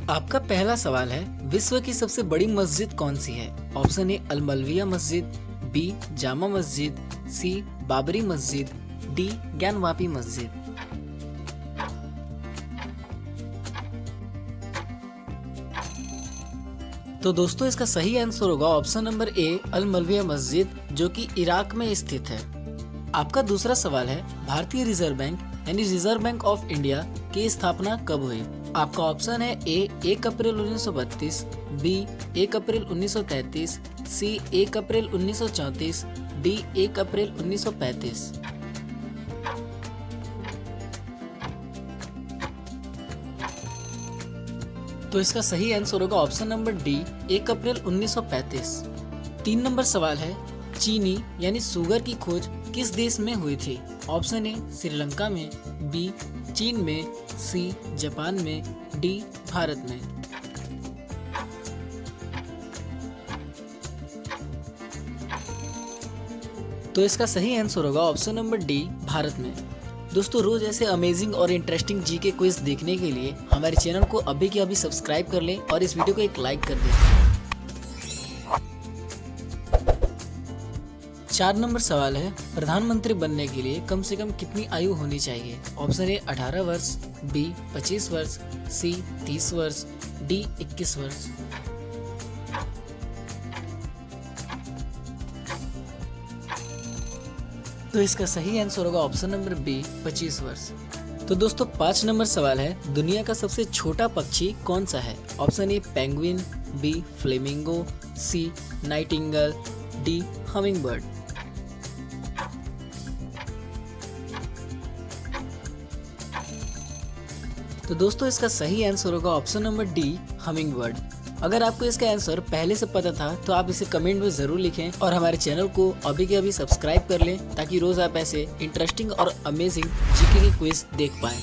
आपका पहला सवाल है, विश्व की सबसे बड़ी मस्जिद कौन सी है? ऑप्शन ए अल मलविया मस्जिद, बी जामा मस्जिद, सी बाबरी मस्जिद, डी ज्ञानवापी मस्जिद। तो दोस्तों इसका सही आंसर होगा ऑप्शन नंबर ए अल मलविया मस्जिद, जो कि इराक में स्थित है। आपका दूसरा सवाल है, भारतीय रिजर्व बैंक यानी रिजर्व बैंक ऑफ इंडिया की स्थापना कब हुई? आपका ऑप्शन है ए 1 अप्रैल 1932, बी 1 अप्रैल 1933, सी 1 अप्रैल 1934, डी 1 अप्रैल 1935। तो इसका सही आंसर होगा ऑप्शन नंबर डी 1 अप्रैल 1935। 3 नंबर सवाल है, चीनी यानी शुगर की खोज किस देश में हुई थी? ऑप्शन ए श्रीलंका में, बी चीन में, सी जापान में, डी भारत में। तो इसका सही आंसर होगा ऑप्शन नंबर डी भारत में। दोस्तों रोज ऐसे अमेजिंग और इंटरेस्टिंग जीके क्विज देखने के लिए हमारे चैनल को अभी के अभी सब्सक्राइब कर लें और इस वीडियो को एक लाइक कर दें। 4 नंबर सवाल है, प्रधानमंत्री बनने के लिए कम से कम कितनी आयु होनी चाहिए? ऑप्शन ए 18 वर्ष, बी 25 वर्ष, सी 30 वर्ष, डी 21 वर्ष। तो इसका सही आंसर होगा ऑप्शन नंबर बी 25 वर्ष। तो दोस्तों 5 नंबर सवाल है, दुनिया का सबसे छोटा पक्षी कौन सा है? Option A penguin, B flamingo, C nightingale, D hummingbird. तो दोस्तों इसका सही आंसर होगा ऑप्शन नंबर डी हमिंगबर्ड। अगर आपको इसका आंसर पहले से पता था तो आप इसे कमेंट में जरूर लिखें और हमारे चैनल को अभी के अभी सब्सक्राइब कर लें, ताकि रोज आप ऐसे इंटरेस्टिंग और अमेजिंग जीके की क्विज देख पाएं।